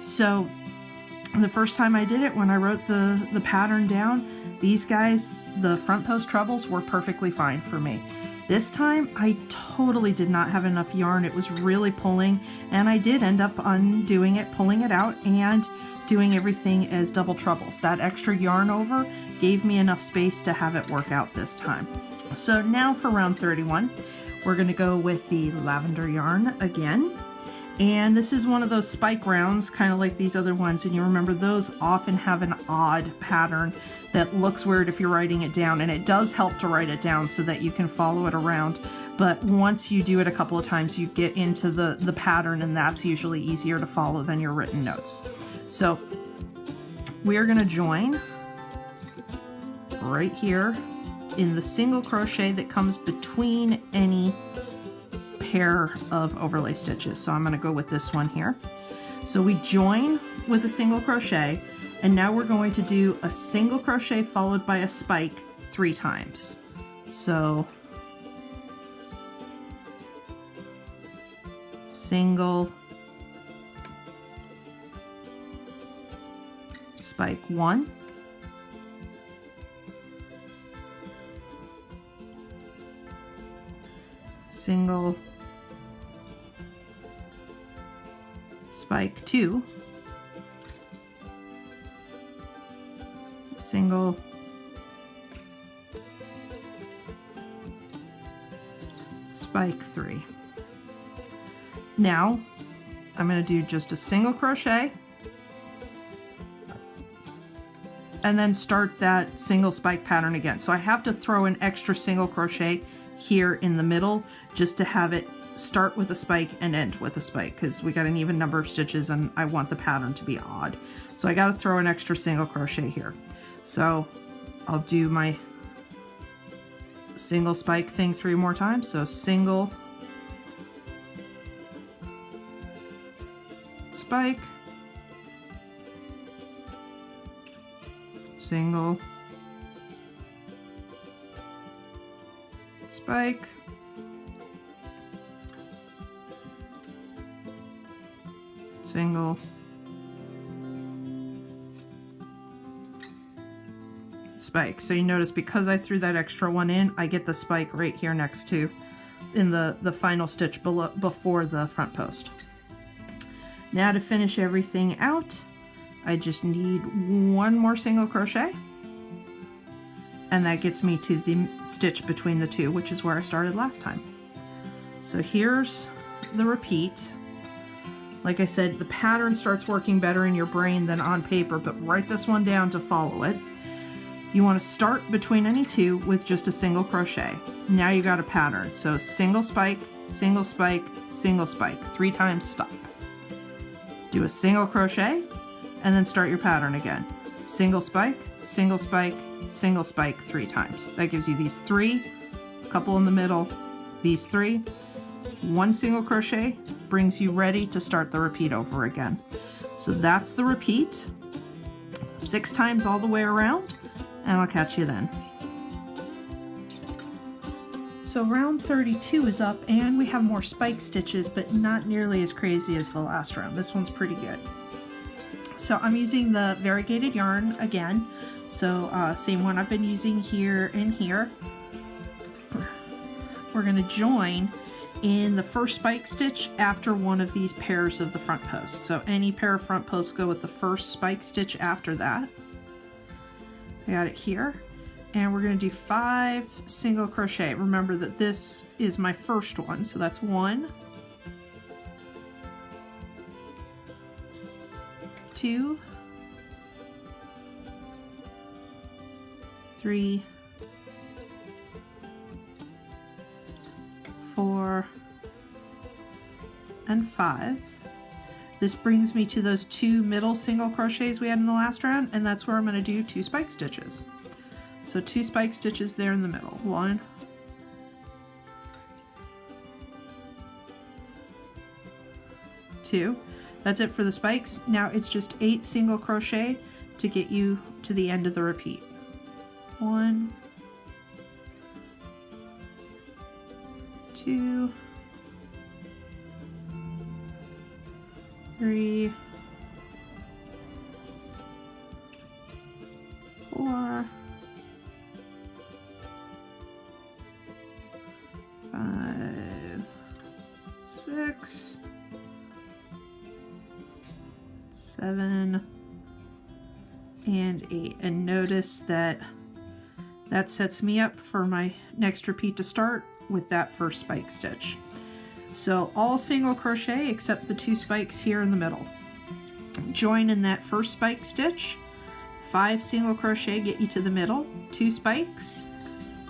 So the first time I did it, when I wrote the pattern down, these guys, the front post trebles, were perfectly fine for me. This time I totally did not have enough yarn. It was really pulling, and I did end up undoing it, pulling it out, and doing everything as double trebles. That extra yarn over gave me enough space to have it work out this time. So now for round 31, we're going to go with the lavender yarn again. And this is one of those spike rounds, kind of like these other ones, and you remember those often have an odd pattern that looks weird if you're writing it down, and it does help to write it down so that you can follow it around. But once you do it a couple of times, you get into the pattern, and that's usually easier to follow than your written notes. So we are going to join right here in the single crochet that comes between any pair of overlay stitches. So I'm going to go with this one here. So we join with a single crochet, and now we're going to do a single crochet followed by a spike 3 times. So single, spike 1, single, spike 2, single, spike 3. Now I'm going to do just a single crochet and then start that single spike pattern again. So I have to throw an extra single crochet here in the middle just to have it start with a spike and end with a spike, because we got an even number of stitches and I want the pattern to be odd. So I got to throw an extra single crochet here. So I'll do my single spike thing 3 more times. So single, spike, single, spike, single, spike. So you notice because I threw that extra one in, I get the spike right here next to in the final stitch below, before the front post. Now to finish everything out, I just need 1 more single crochet, and that gets me to the stitch between the 2, which is where I started last time. So here's the repeat. Like I said, the pattern starts working better in your brain than on paper, but write this one down to follow it. You want to start between any 2 with just a single crochet. Now you got a pattern. So single spike, single spike, single spike, 3 times, stop. Do a single crochet and then start your pattern again. Single spike, single spike, single spike 3 times. That gives you these 3, a couple in the middle, these 3, 1 single crochet brings you ready to start the repeat over again. So that's the repeat, 6 times all the way around, and I'll catch you then. So round 32 is up, and we have more spike stitches, but not nearly as crazy as the last round. This one's pretty good. So I'm using the variegated yarn again. So same one I've been using here and here. We're going to join in the first spike stitch after one of these pairs of the front posts. So any pair of front posts go with the first spike stitch after that. I got it here. And we're going to do 5 single crochet. Remember that this is my first one, so that's 1, 2, 3, 4, and 5. This brings me to those 2 middle single crochets we had in the last round, and that's where I'm going to do 2 spike stitches. So 2 spike stitches there in the middle. 1, 2. That's it for the spikes. Now it's just 8 single crochet to get you to the end of the repeat. 1, 2, 3, 4, 5, 6, 7, and 8. And notice that that sets me up for my next repeat to start with that first spike stitch. So all single crochet except the 2 spikes here in the middle. Join in that first spike stitch, 5 single crochet get you to the middle, 2 spikes,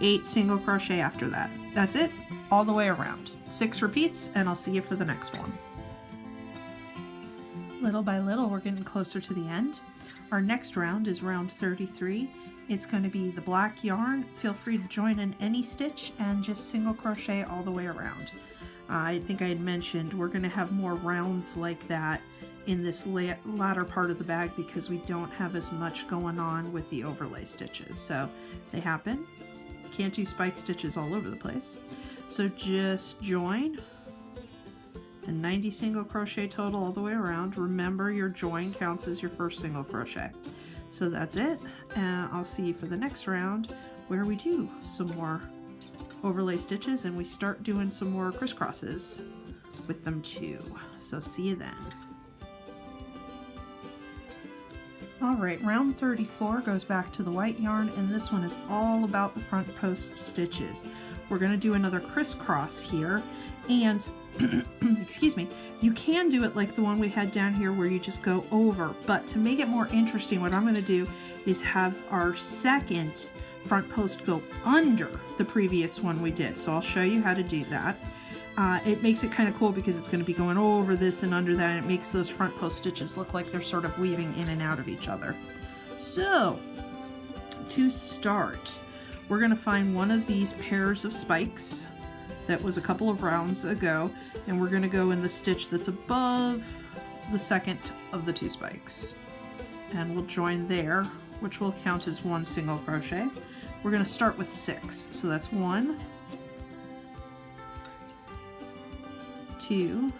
8 single crochet after that. That's it, all the way around. 6 repeats, and I'll see you for the next one. Little by little, we're getting closer to the end. Our next round is round 33. It's going to be the black yarn. Feel free to join in any stitch and just single crochet all the way around. I think I had mentioned we're going to have more rounds like that in this latter part of the bag because we don't have as much going on with the overlay stitches. So they happen. Can't do spike stitches all over the place. So just join. And 90 single crochet total all the way around. Remember, your join counts as your first single crochet. So that's it, and I'll see you for the next round where we do some more overlay stitches and we start doing some more crisscrosses with them too. So see you then. All right, round 34 goes back to the white yarn, and this one is all about the front post stitches. We're going to do another crisscross here, and excuse me, you can do it like the one we had down here where you just go over, but to make it more interesting, what I'm going to do is have our second front post go under the previous one we did. So I'll show you how to do that. It makes it kind of cool because it's going to be going over this and under that, and it makes those front post stitches look like they're sort of weaving in and out of each other. So to start, we're going to find one of these pairs of spikes that was a couple of rounds ago, and we're going to go in the stitch that's above the second of the 2 spikes, and we'll join there, which will count as 1 single crochet. We're going to start with 6, so that's 1, 2,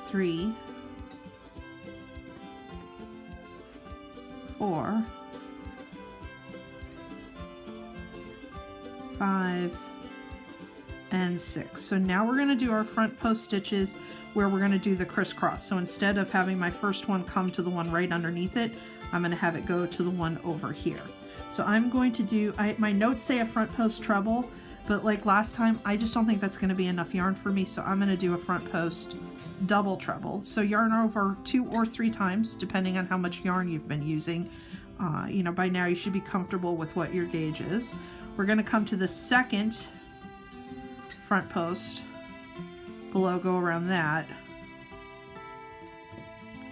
3, 4, 5, and 6. So now we're going to do our front post stitches where we're going to do the crisscross. So instead of having my first one come to the one right underneath it, I'm going to have it go to the one over here. So I'm going to do, my notes say a front post treble, but like last time, I just don't think that's going to be enough yarn for me, so I'm going to do a front post double treble. So yarn over 2 or 3 times, depending on how much yarn you've been using. You know, by now you should be comfortable with what your gauge is. We're going to come to the second front post below, go around that,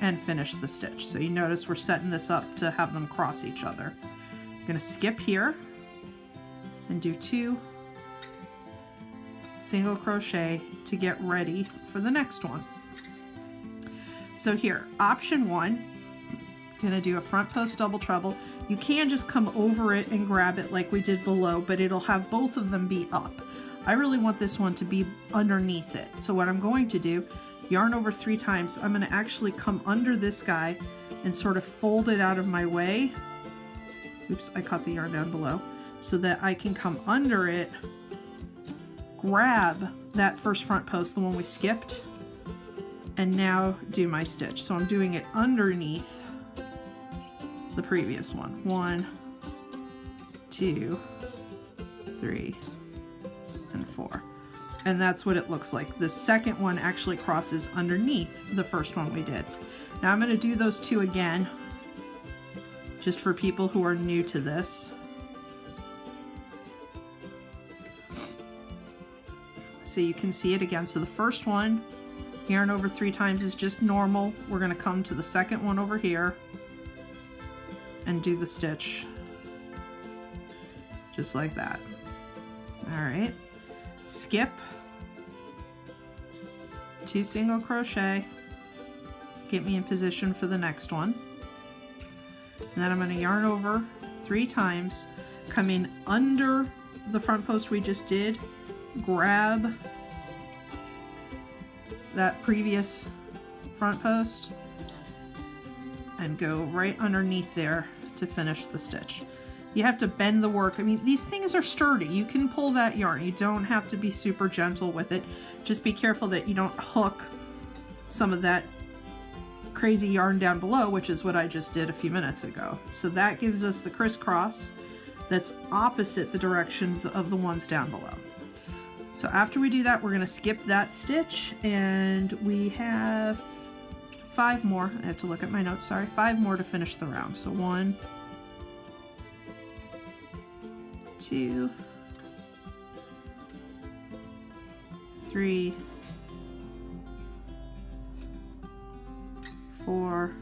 and finish the stitch. So you notice we're setting this up to have them cross each other. I'm going to skip here and do 2 single crochet to get ready for the next one. So here, option 1, gonna do a front post double treble. You can just come over it and grab it like we did below, but it'll have both of them be up. I really want this one to be underneath it. So what I'm going to do, yarn over 3 times, I'm gonna actually come under this guy and sort of fold it out of my way. Oops, I caught the yarn down below. So that I can come under it, grab that first front post, the one we skipped, and now do my stitch. So I'm doing it underneath the previous one. 1, 2, 3, and 4. And that's what it looks like. The second one actually crosses underneath the first one we did. Now I'm going to do those 2 again, just for people who are new to this. So you can see it again. So the first one, yarn over 3 times is just normal. We're going to come to the second one over here and do the stitch just like that. All right, skip, 2 single crochet, get me in position for the next one, and then I'm going to yarn over 3 times, come in under the front post we just did, grab that previous front post and go right underneath there to finish the stitch. You have to bend the work. I mean, these things are sturdy. You can pull that yarn. You don't have to be super gentle with it. Just be careful that you don't hook some of that crazy yarn down below, which is what I just did a few minutes ago. So that gives us the crisscross that's opposite the directions of the ones down below. So after we do that, we're going to skip that stitch, and we have 5 more. I have to look at my notes, sorry. 5 more to finish the round. So 1, 2, 3, 4,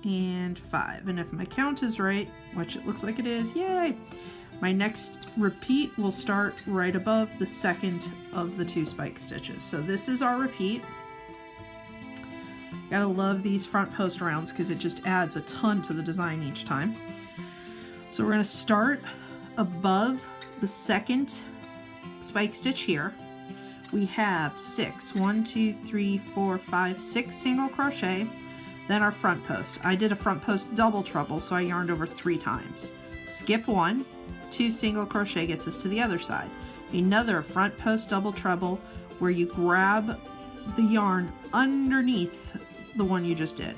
and 5. And if my count is right, which it looks like it is, yay! My next repeat will start right above the second of the 2 spike stitches. So this is our repeat. Gotta love these front post rounds because it just adds a ton to the design each time. So we're gonna start above the second spike stitch here. We have 6, 1, 2, 3, 4, 5, 6 single crochet, then our front post. I did a front post double treble, so I yarned over 3 times. Skip 1, 2 single crochet gets us to the other side. Another front post double treble where you grab the yarn underneath the one you just did.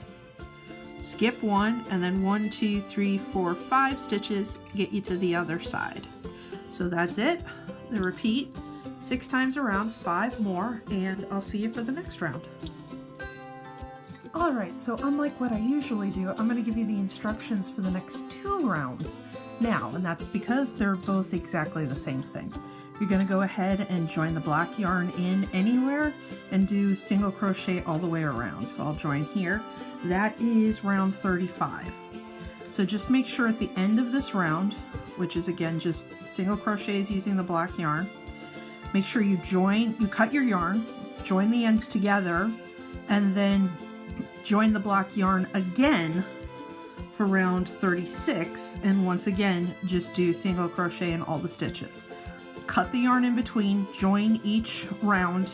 Skip 1, and then 1, 2, 3, 4, 5 stitches get you to the other side. So that's it. The repeat 6 times around, 5 more, and I'll see you for the next round. Alright, so unlike what I usually do, I'm going to give you the instructions for the next 2 rounds now, and that's because they're both exactly the same thing. You're going to go ahead and join the black yarn in anywhere and do single crochet all the way around. So I'll join here. That is round 35. So just make sure at the end of this round, which is again just single crochets using the black yarn, make sure you cut your yarn, join the ends together, and then join the black yarn again for round 36, and once again just do single crochet in all the stitches. Cut the yarn in between, join each round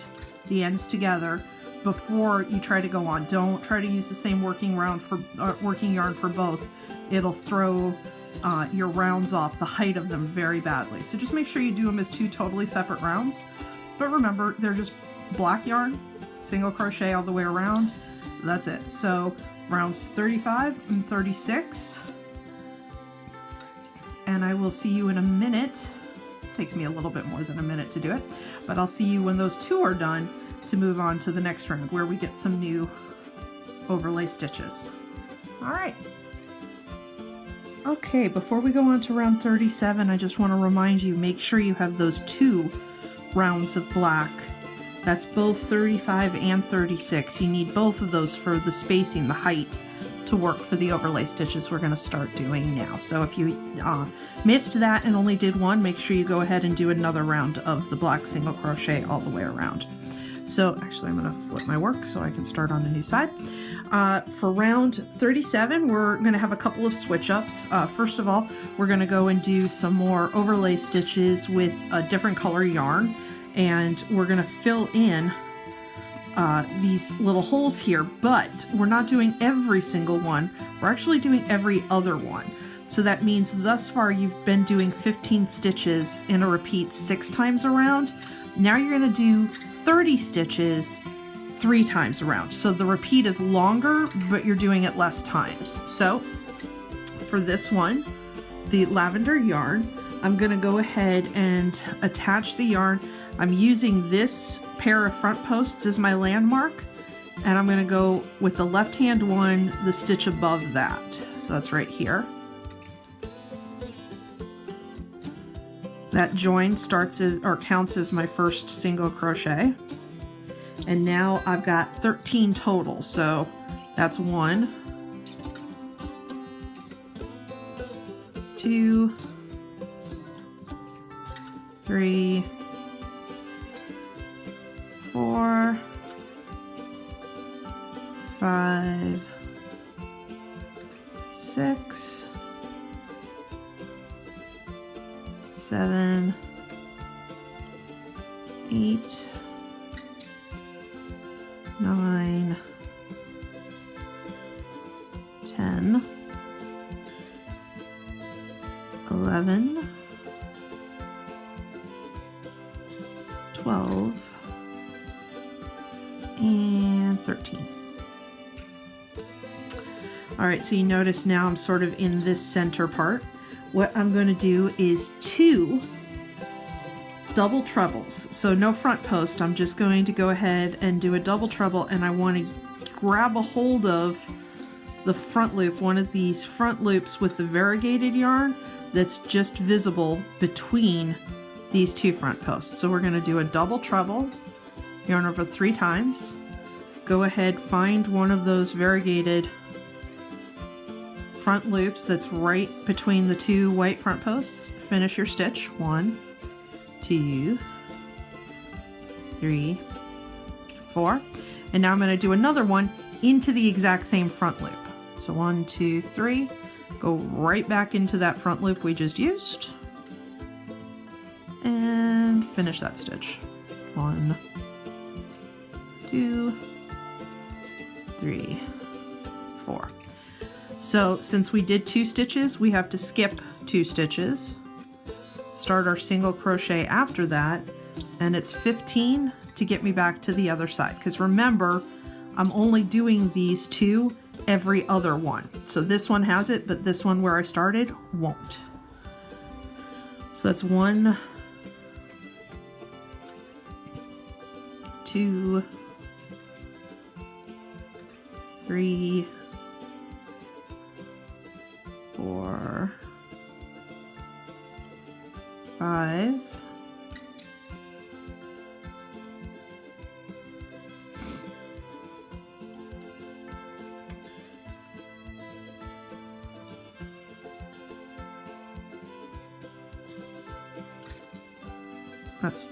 the ends together before you try to go on. Don't try to use the same working yarn for both. It'll throw your rounds off, the height of them, very badly. So just make sure you do them as 2 totally separate rounds. But remember, they're just black yarn, single crochet all the way around. That's it. So rounds 35 and 36. And I will see you in a minute. Takes me a little bit more than a minute to do it, but I'll see you when those 2 are done to move on to the next round where we get some new overlay stitches. All right. Okay, before we go on to round 37, I just want to remind you, make sure you have those 2 rounds of black. That's both 35 and 36. You need both of those for the spacing, the height, to work for the overlay stitches we're going to start doing now. So if you missed that and only did 1, make sure you go ahead and do another round of the black single crochet all the way around. So actually I'm going to flip my work so I can start on the new side. For round 37, we're going to have a couple of switch ups. First of all, we're going to go and do some more overlay stitches with a different color yarn, and we're going to fill in these little holes here, but we're not doing every single one. We're actually doing every other one. So that means thus far you've been doing 15 stitches in a repeat 6 times around. Now you're going to do 30 stitches 3 times around. So the repeat is longer, but you're doing it less times. So for this one, the lavender yarn, I'm going to go ahead and attach the yarn. I'm using this pair of front posts as my landmark, and I'm going to go with the left hand one, the stitch above that. So that's right here. That join starts as, or counts as, my first single crochet. And now I've got 13 total. So that's 1, 2, 3, 4, 5, 6, 7, 8, 9, 11, 12, and 13. All right, so you notice now I'm sort of in this center part. What I'm going to do is 2 double trebles. So no front post, I'm just going to go ahead and do a double treble, and I want to grab a hold of the front loop, one of these front loops with the variegated yarn that's just visible between these 2 front posts. So we're going to do a double treble, yarn over 3 times, go ahead, find one of those variegated front loops that's right between the 2 white front posts, finish your stitch, 1, 2, 3, 4, and now I'm going to do another one into the exact same front loop. So 1, 2, 3, go right back into that front loop we just used, and finish that stitch. 1, 2, 3, 4. So since we did 2 stitches, we have to skip 2 stitches, start our single crochet after that, and it's 15 to get me back to the other side. Because remember, I'm only doing these 2 every other one. So this one has it, but this one where I started won't. So that's 1, 2, 3, 4, 5,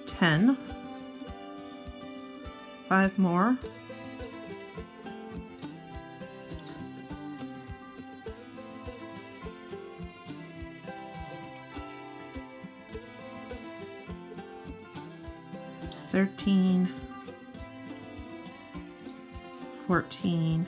10, 5 more, 13, 14,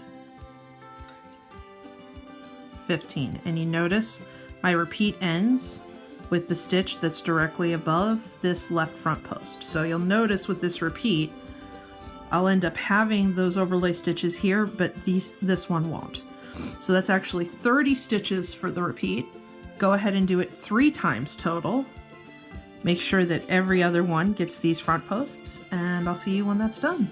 15, and you notice my repeat ends with the stitch that's directly above this left front post. So you'll notice with this repeat, I'll end up having those overlay stitches here, but this one won't. So that's actually 30 stitches for the repeat. Go ahead and do it 3 times total. Make sure that every other one gets these front posts, and I'll see you when that's done.